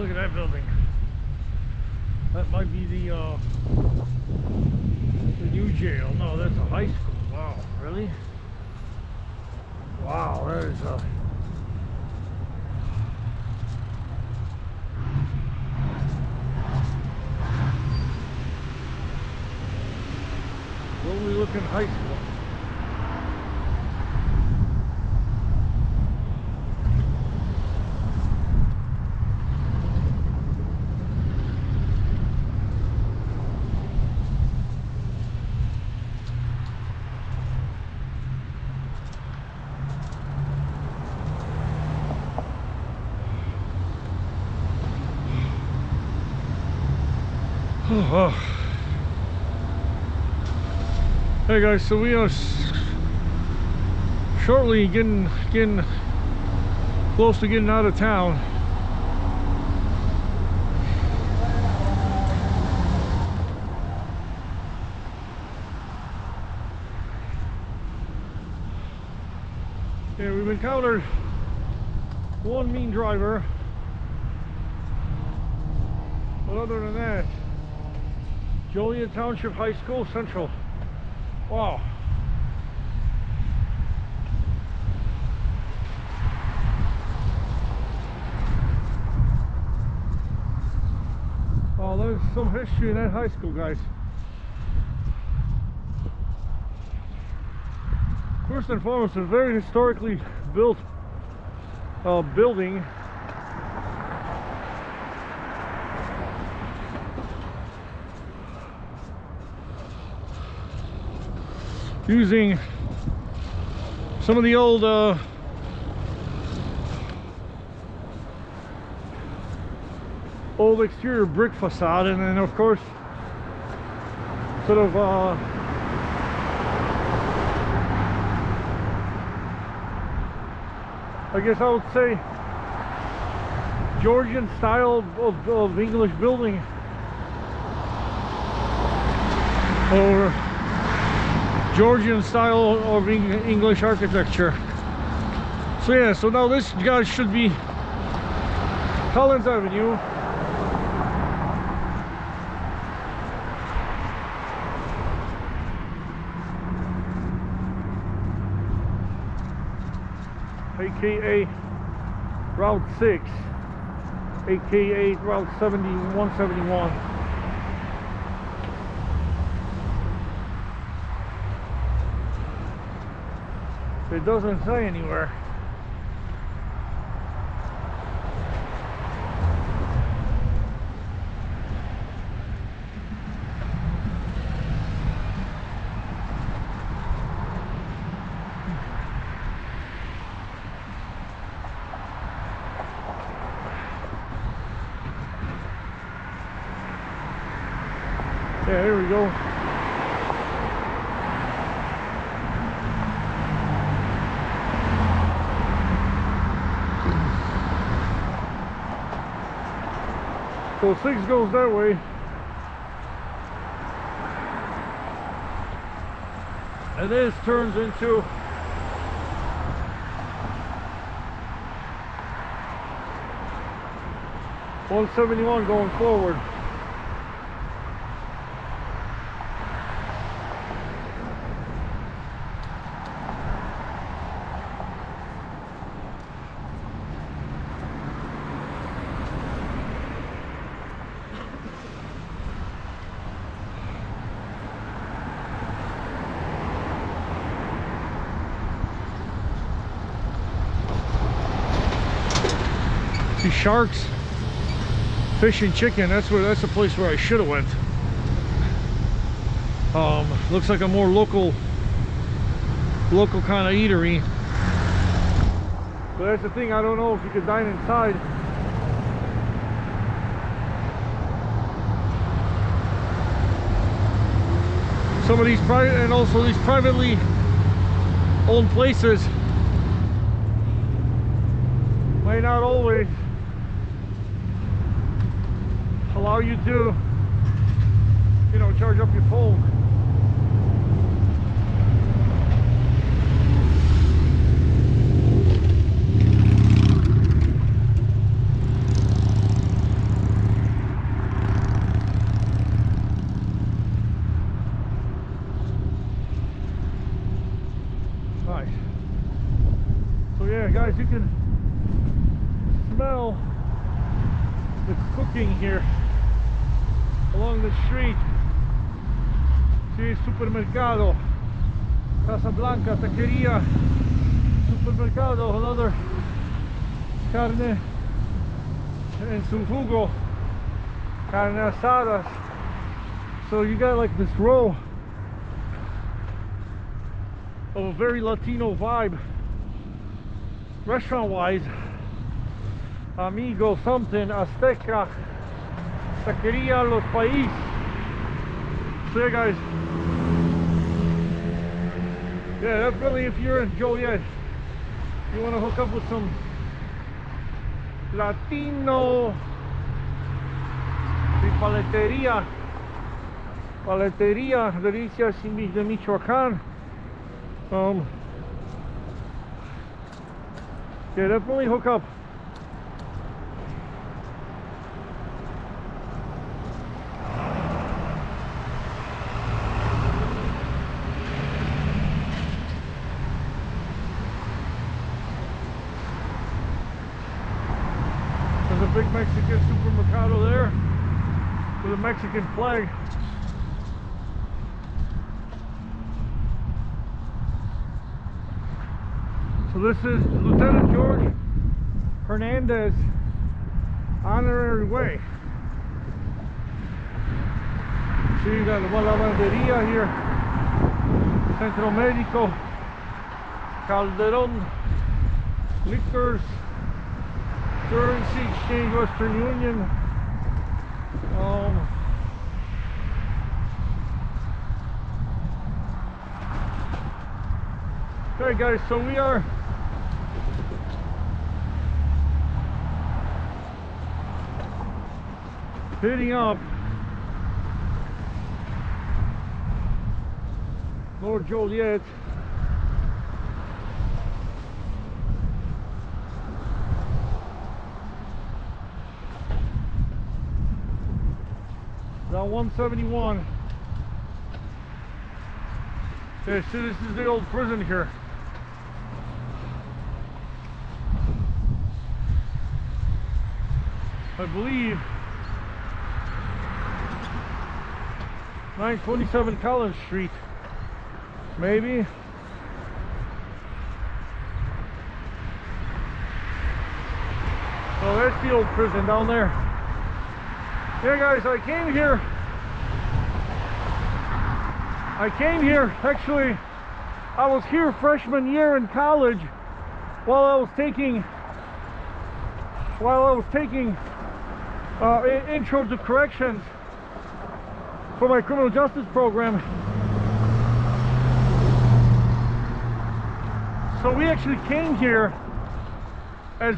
look at that building. That might be the new jail. No, that's a high school. Wow, really? Wow, that is a... lovely looking high school. Oh. Hey guys, so we are shortly getting close to getting out of town. Yeah, we've encountered one mean driver, but other than that, Joliet Township High School Central. Wow. Oh, there's some history in that high school, guys. First and foremost, a very historically built building. Using some of the old exterior brick facade, and then of course sort of I guess I would say Georgian style of English building, or Georgian style of English architecture. So yeah, so now this guy should be Collins Avenue. AKA Route 6, AKA Route 171. It doesn't say anywhere. Yeah, here we go. So 6 goes that way. And this turns into $171 going forward. See sharks, fish and chicken. That's the place where I should have went. Looks like a more local kind of eatery. But that's the thing, I don't know if you could dine inside. Some of these private, and also these privately owned places, may not always allow you to, you know, charge up your phone. guys, you can smell the cooking here along the street. See, Supermercado, Casablanca, Taqueria, Supermercado, another carne en su jugo, carne asadas. So you got like this row of a very Latino vibe, restaurant wise. Amigo something, Azteca, Taqueria Los País. So yeah, guys, yeah, definitely if you're in Joliet, you want to hook up with some Latino paleteria, delicias de Michoacán. Yeah, definitely hook up. There's a big Mexican supermercado there with a Mexican flag. So this is Lieutenant George Hernandez Honorary Way. So you got the Lavanderia here, Centro Médico, Calderon, Liquors, Currency Exchange, Western Union. Okay guys, so we are hitting up North Joliet. Down 171. Okay, so this is the old prison here. I believe 927 College Street, maybe. So that's the old prison down there. Yeah guys, I came here, actually I was here freshman year in college while I was taking intro to corrections for my criminal justice program. So we actually came here as